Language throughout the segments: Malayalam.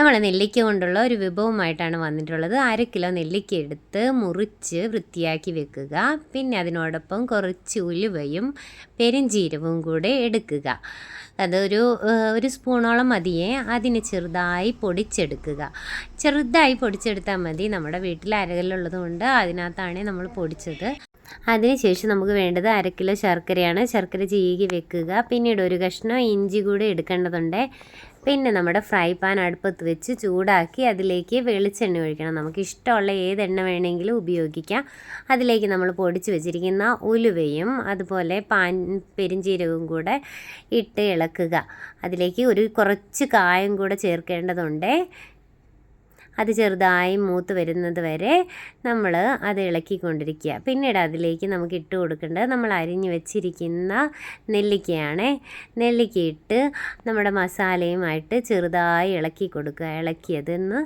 നമ്മൾ നെല്ലിക്ക കൊണ്ടുള്ള ഒരു വിഭവമായിട്ടാണ് വന്നിട്ടുള്ളത്. 1/2 കിലോ നെല്ലിക്ക എടുത്ത് മുറിച്ച് വൃത്തിയാക്കി വെക്കുക. പിന്നെ അതിനോടൊപ്പം കുറച്ച് ഉലുവയും പെരുംജീരകവും കൂടെ എടുക്കുക. ഒരു സ്പൂണോളം മതിയേ. അതിന് ചെറുതായി പൊടിച്ചെടുക്കുക. ചെറുതായി പൊടിച്ചെടുത്താൽ മതി. നമ്മുടെ വീട്ടിൽ അരകല്ലുള്ളത് കൊണ്ട് അതിനകത്താണ് നമ്മൾ പൊടിച്ചത്. അതിനുശേഷം നമുക്ക് വേണ്ടത് 1/2 കിലോ ശർക്കരയാണ്. ശർക്കര ചീകി വെക്കുക. പിന്നീട് ഒരു കഷ്ണം ഇഞ്ചി കൂടി എടുക്കേണ്ടതുണ്ട്. പിന്നെ നമ്മുടെ ഫ്രൈ പാൻ അടുപ്പത്ത് വെച്ച് ചൂടാക്കി അതിലേക്ക് വെളിച്ചെണ്ണ ഒഴിക്കണം. നമുക്ക് ഇഷ്ടമുള്ള ഏതെണ്ണ വേണമെങ്കിലും ഉപയോഗിക്കാം. അതിലേക്ക് നമ്മൾ പൊടിച്ച് വെച്ചിരിക്കുന്ന ഉലുവയും അതുപോലെ പെരുംജീരകവും കൂടെ ഇട്ട് ഇളക്കുക. അതിലേക്ക് കുറച്ച് കായം കൂടെ ചേർക്കേണ്ടതുണ്ട്. അത് ചെറുതായി മൂത്ത് വരുന്നത് വരെ നമ്മൾ അത് ഇളക്കിക്കൊണ്ടിരിക്കുക. പിന്നീട് അതിലേക്ക് നമുക്ക് ഇട്ട് കൊടുക്കേണ്ടത് നമ്മൾ അരിഞ്ഞു വെച്ചിരിക്കുന്ന നെല്ലിക്കയാണ്. നെല്ലിക്ക ഇട്ട് നമ്മുടെ മസാലയുമായിട്ട് ചെറുതായി ഇളക്കി കൊടുക്കുക. ഇളക്കിയതെന്ന്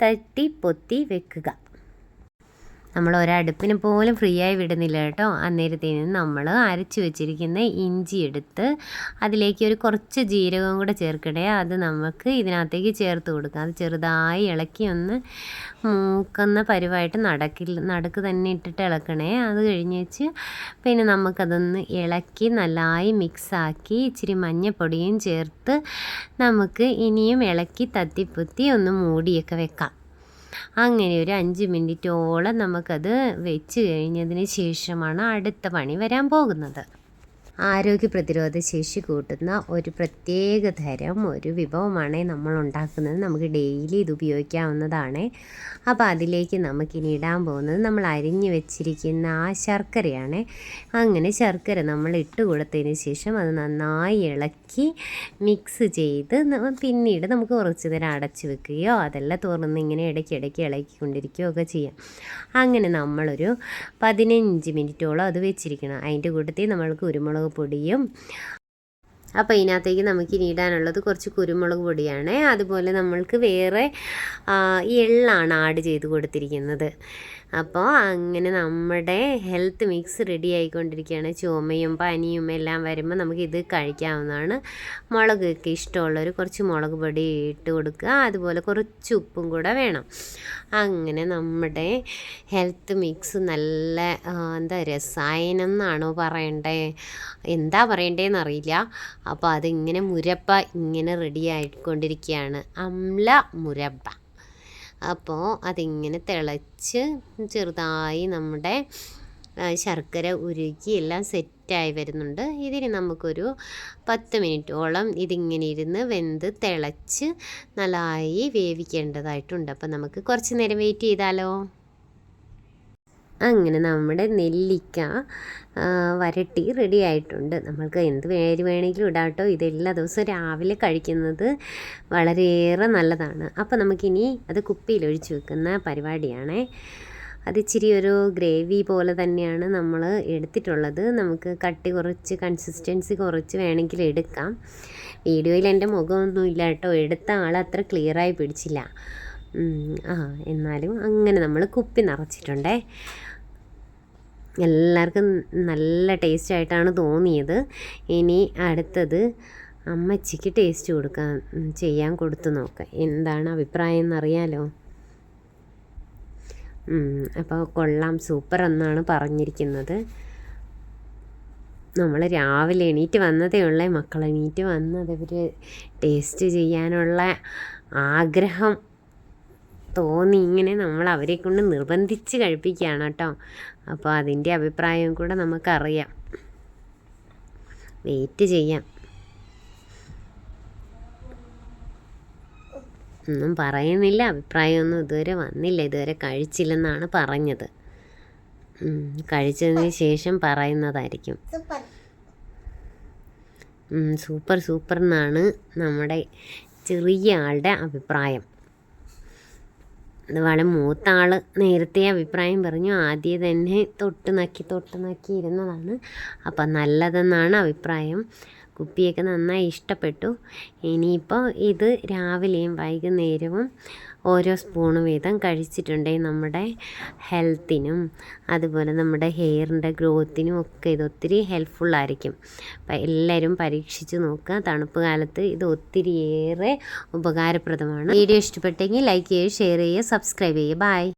തട്ടി പൊത്തി വെക്കുക. നമ്മൾ ഒരടുപ്പിന് പോലും ഫ്രീ ആയി വിടുന്നില്ല കേട്ടോ. അന്നേരത്തേന് നമ്മൾ അരച്ച് വെച്ചിരിക്കുന്ന ഇഞ്ചി എടുത്ത് അതിലേക്ക് കുറച്ച് ജീരകം കൂടെ ചേർക്കണേ. അത് നമുക്ക് ഇതിനകത്തേക്ക് ചേർത്ത് കൊടുക്കാം. അത് ചെറുതായി ഇളക്കി ഒന്ന് മൂക്കുന്ന പരുവായിട്ട് നടുക്ക് തന്നെ ഇട്ടിട്ട് ഇളക്കണേ. അത് കഴിഞ്ഞ് വെച്ച് പിന്നെ നമുക്കതൊന്ന് ഇളക്കി നന്നായി മിക്സാക്കി ഇച്ചിരി മഞ്ഞൾപ്പൊടിയും ചേർത്ത് നമുക്ക് ഇനിയും ഇളക്കി തത്തിപ്പൊത്തി ഒന്ന് മൂടിയൊക്കെ വെക്കാം. അങ്ങനെ ഒരു 5 മിനിറ്റോളം നമുക്കത് വെച്ച് കഴിഞ്ഞതിന് ശേഷമാണ് അടുത്ത പണി വരാൻ പോകുന്നത്. ആരോഗ്യ പ്രതിരോധ ശേഷി കൂട്ടുന്ന ഒരു പ്രത്യേക തരം ഒരു വിഭവമാണ് നമ്മൾ ഉണ്ടാക്കുന്നത്. നമുക്ക് ഡെയിലി ഇത് ഉപയോഗിക്കാവുന്നതാണ്. അപ്പോൾ അതിലേക്ക് നമുക്കിനി ഇടാൻ പോകുന്നത് നമ്മൾ അരിഞ്ഞു വെച്ചിരിക്കുന്ന ആ ശർക്കരയാണ്. അങ്ങനെ ശർക്കര നമ്മൾ ഇട്ട് കൊടുത്തതിന് ശേഷം അത് നന്നായി ഇളക്കി മിക്സ് ചെയ്ത് പിന്നീട് നമുക്ക് കുറച്ച് നേരം അടച്ച് വെക്കുകയോ അതെല്ലാം തുറന്ന് ഇങ്ങനെ ഇടയ്ക്കിടയ്ക്ക് ഇളക്കിക്കൊണ്ടിരിക്കുകയോ ഒക്കെ ചെയ്യാം. അങ്ങനെ നമ്മളൊരു 15 മിനിറ്റോളം അത് വെച്ചിരിക്കണം. അതിൻ്റെ കൂട്ടത്തിൽ നമ്മൾക്ക് കുരുമുളക് പൊടിയും അപ്പോൾ ഇതിനകത്തേക്ക് നമുക്കിനി ഇടാനുള്ളത് കുറച്ച് കുരുമുളക് പൊടിയാണ്. അതുപോലെ നമ്മൾക്ക് വേറെ എള്ളാണ് ആഡ് ചെയ്ത് കൊടുത്തിരിക്കുന്നത്. അപ്പോൾ അങ്ങനെ നമ്മുടെ ഹെൽത്ത് മിക്സ് റെഡി ആയിക്കൊണ്ടിരിക്കുകയാണ്. ചുമയും പനിയും എല്ലാം വരുമ്പോൾ നമുക്കിത് കഴിക്കാവുന്നതാണ്. മുളകൊക്കെ ഇഷ്ടമുള്ളവർ കുറച്ച് മുളക് പൊടി ഇട്ട് കൊടുക്കുക. അതുപോലെ കുറച്ച് ഉപ്പും കൂടെ വേണം. അങ്ങനെ നമ്മുടെ ഹെൽത്ത് മിക്സ് നല്ല രസായനം എന്നാണോ പറയണ്ടേ, എന്താ പറയണ്ടേന്നറിയില്ല. അപ്പോൾ അതിങ്ങനെ മുരപ്പ ഇങ്ങനെ റെഡി ആയിക്കൊണ്ടിരിക്കുകയാണ്. അമ്ല മുരബ. അപ്പോൾ അതിങ്ങനെ തിളച്ച് ചെറുതായി നമ്മുടെ ശർക്കര ഉരുക്കി എല്ലാം സെറ്റായി വരുന്നുണ്ട്. ഇതിന് നമുക്കൊരു 10 മിനിറ്റോളം ഇതിങ്ങനെ ഇരുന്ന് വെന്ത് തിളച്ച് നന്നായി വേവിക്കേണ്ടതായിട്ടുണ്ട്. അപ്പോൾ നമുക്ക് കുറച്ച് നേരം വെയിറ്റ് ചെയ്താലോ. അങ്ങനെ നമ്മുടെ നെല്ലിക്ക വരട്ടി റെഡി ആയിട്ടുണ്ട്. നമ്മൾക്ക് എന്ത് പേര് വേണമെങ്കിലും ഇടാം കേട്ടോ. ഇതെല്ലാ ദിവസവും രാവിലെ കഴിക്കുന്നത് വളരെയേറെ നല്ലതാണ്. അപ്പോൾ നമുക്കിനി അത് കുപ്പിയിലൊഴിച്ച് വെക്കുന്ന പരിപാടിയാണ്. അത് ഇച്ചിരി ഒരു ഗ്രേവി പോലെ തന്നെയാണ് നമ്മൾ എടുത്തിട്ടുള്ളത്. നമുക്ക് കട്ടി കുറച്ച് കൺസിസ്റ്റൻസി കുറച്ച് വേണമെങ്കിൽ എടുക്കാം. വീഡിയോയിൽ എൻ്റെ മുഖമൊന്നും ഇല്ല കേട്ടോ. എടുത്ത ആൾ അത്ര ക്ലിയറായി പിടിച്ചില്ല. എന്നാലും അങ്ങനെ നമ്മൾ കുപ്പി നിറച്ചിട്ടുണ്ടേ. എല്ലാവർക്കും നല്ല ടേസ്റ്റായിട്ടാണ് തോന്നിയത്. ഇനി അടുത്തത് അമ്മച്ചിക്ക് ടേസ്റ്റ് ചെയ്യാൻ കൊടുത്തു നോക്കാം. എന്താണ് അഭിപ്രായം എന്നറിയാലോ. അപ്പോൾ കൊള്ളാം, സൂപ്പർ എന്നാണ് പറഞ്ഞിരിക്കുന്നത്. നമ്മൾ രാവിലെ എണീറ്റ് വന്നതേ ഉള്ളേ. മക്കൾ എണീറ്റ് വന്നത് ഇവർ ടേസ്റ്റ് ചെയ്യാനുള്ള ആഗ്രഹം തോന്നി. ഇങ്ങനെ നമ്മൾ അവരെ കൊണ്ട് നിർബന്ധിച്ച് കഴിപ്പിക്കുകയാണ് കേട്ടോ. അപ്പോൾ അതിൻ്റെ അഭിപ്രായം കൂടെ നമുക്കറിയാം. വെയിറ്റ് ചെയ്യാം. ഒന്നും പറയുന്നില്ല, അഭിപ്രായമൊന്നും ഇതുവരെ വന്നില്ല. ഇതുവരെ കഴിച്ചില്ലെന്നാണ് പറഞ്ഞത്. കഴിച്ചതിന് ശേഷം പറയുന്നതായിരിക്കും. സൂപ്പർ സൂപ്പർ എന്നാണ് നമ്മുടെ ചെറിയ ആളുടെ അഭിപ്രായം. അത് വളരെ മൂത്ത ആൾ നേരത്തെ അഭിപ്രായം പറഞ്ഞു. ആദ്യം തന്നെ തൊട്ട് നക്കി ഇരുന്നതാണ്. അപ്പം നല്ലതെന്നാണ് അഭിപ്രായം. കുപ്പിയൊക്കെ നന്നായി ഇഷ്ടപ്പെട്ടു. ഇനിയിപ്പോൾ ഇത് രാവിലെയും വൈകുന്നേരവും ഓരോ സ്പൂണ് വീതം കഴിച്ചിട്ടുണ്ടെങ്കിൽ നമ്മുടെ ഹെൽത്തിനും അതുപോലെ നമ്മുടെ ഹെയറിൻ്റെ ഗ്രോത്തിനും ഒക്കെ ഇത് ഒത്തിരി ഹെൽപ്ഫുള്ളായിരിക്കും. അപ്പം എല്ലാവരും പരീക്ഷിച്ച് നോക്കുക. തണുപ്പ് കാലത്ത് ഇത് ഒത്തിരിയേറെ ഉപകാരപ്രദമാണ്. വീഡിയോ ഇഷ്ടപ്പെട്ടെങ്കിൽ ലൈക്ക് ചെയ്യുക, ഷെയർ ചെയ്യുക, സബ്സ്ക്രൈബ് ചെയ്യുക. ബൈ.